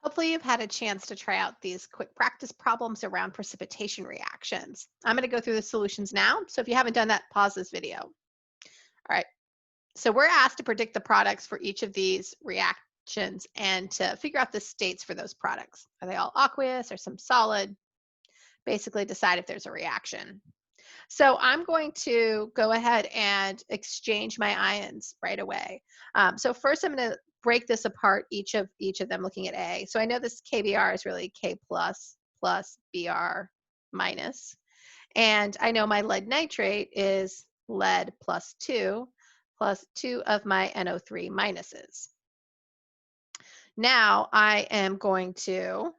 Hopefully you've had a chance to try out these quick practice problems around precipitation reactions. I'm going to go through the solutions now. So if you haven't done that, pause this video. All right. So we're asked to predict the products for each of these reactions and to figure out the states for those products. Are they all aqueous or some solid? Basically decide if there's a reaction. So I'm going to go ahead and exchange my ions right away. So first I'm going to break this apart, each of them looking at A. So I know this KBr is really K plus Br minus. And I know my lead nitrate is lead plus 2 of my NO3 minuses. Now I am going to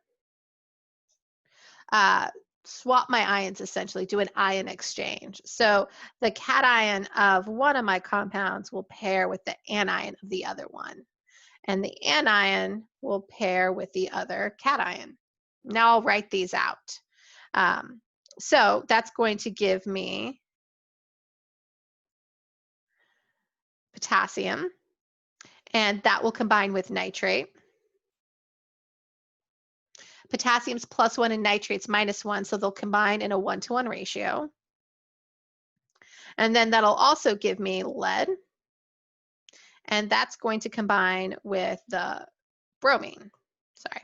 uh, swap my ions, essentially do an ion exchange. So the cation of one of my compounds will pair with the anion of the other one, and the anion will pair with the other cation. Now I'll write these out. So that's going to give me potassium, and that will combine with nitrate. Potassium's +1 and nitrate's -1, so they'll combine in a 1-to-1 ratio. And then that'll also give me lead, and that's going to combine with the bromine. Sorry,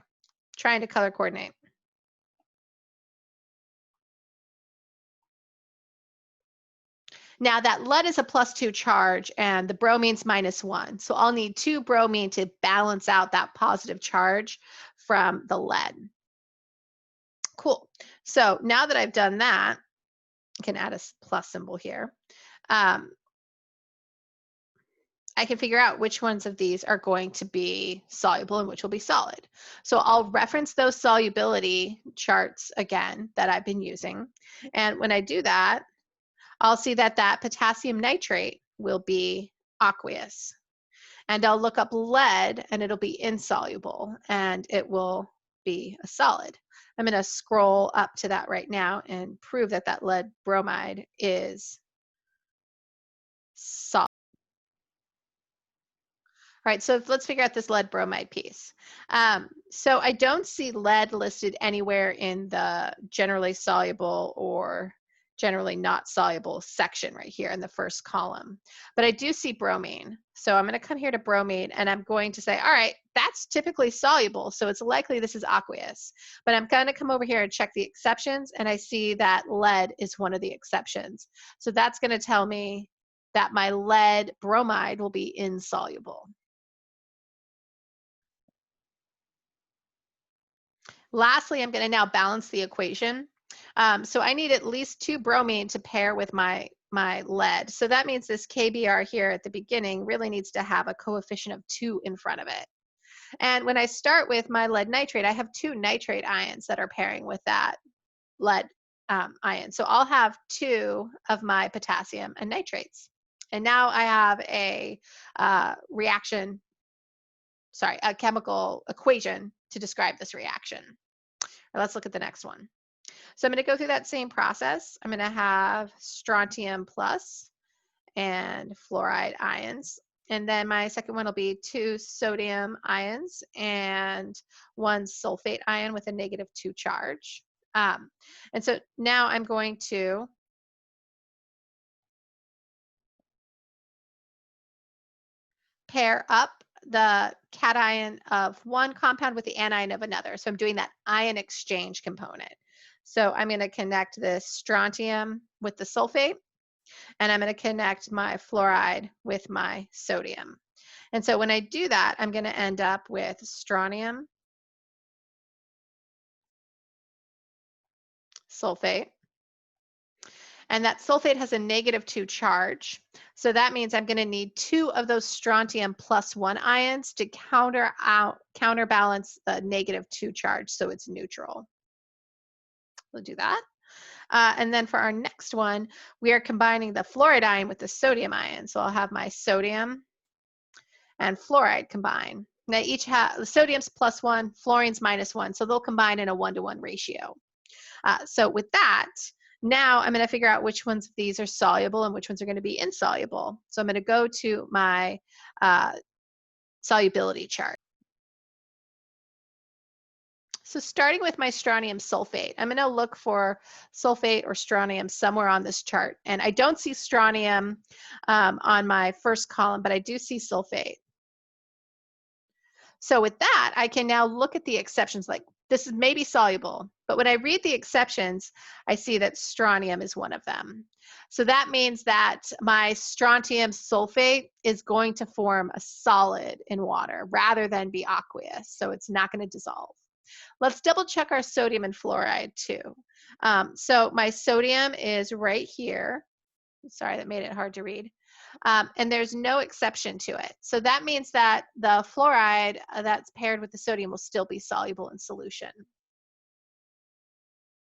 trying to color coordinate. Now that lead is a +2 charge and the bromine's -1. So I'll need 2 bromine to balance out that positive charge from the lead. Cool. So now that I've done that, I can add a plus symbol here. I can figure out which ones of these are going to be soluble and which will be solid. So I'll reference those solubility charts again that I've been using. And when I do that, I'll see that that potassium nitrate will be aqueous. And I'll look up lead and it'll be insoluble and it will be a solid. I'm going to scroll up to that right now and prove that that lead bromide is solid. All right, so let's figure out this lead bromide piece. So I don't see lead listed anywhere in the generally soluble or generally not soluble section right here in the first column. But I do see bromine. So I'm going to come here to bromine and I'm going to say, all right, that's typically soluble. So it's likely this is aqueous. But I'm going to come over here and check the exceptions. And I see that lead is one of the exceptions. So that's going to tell me that my lead bromide will be insoluble. Lastly, I'm going to now balance the equation. So I need at least 2 bromine to pair with my lead. So that means this KBr here at the beginning really needs to have a coefficient of 2 in front of it. And when I start with my lead nitrate, I have 2 nitrate ions that are pairing with that lead ion. So I'll have 2 of my potassium and nitrates. And now I have a a chemical equation to describe this reaction. Let's look at the next one. So I'm going to go through that same process. I'm going to have strontium plus and fluoride ions. And then my second one will be 2 sodium ions and 1 sulfate ion with a -2 charge. And so now I'm going to pair up the cation of one compound with the anion of another. So I'm doing that ion exchange component. So I'm going to connect this strontium with the sulfate, and I'm going to connect my fluoride with my sodium. And so when I do that, I'm going to end up with strontium, sulfate, and that sulfate has a -2 charge. So that means I'm going to need 2 of those strontium +1 ions to counterbalance the -2 charge so it's neutral. We'll do that. And then for our next one, we are combining the fluoride ion with the sodium ion. So I'll have my sodium and fluoride combine. Now each have sodium's +1, fluorine's -1, so they'll combine in a 1-to-1 ratio. So with that, now I'm going to figure out which ones of these are soluble and which ones are going to be insoluble. So I'm going to go to my solubility chart. So starting with my strontium sulfate, I'm going to look for sulfate or strontium somewhere on this chart. And I don't see strontium on my first column, but I do see sulfate. So with that, I can now look at the exceptions, like this is maybe soluble, but when I read the exceptions, I see that strontium is one of them. So that means that my strontium sulfate is going to form a solid in water rather than be aqueous, so it's not going to dissolve. Let's double check our sodium and fluoride too. So my sodium is right here. Sorry, that made it hard to read. And there's no exception to it. So that means that the fluoride that's paired with the sodium will still be soluble in solution.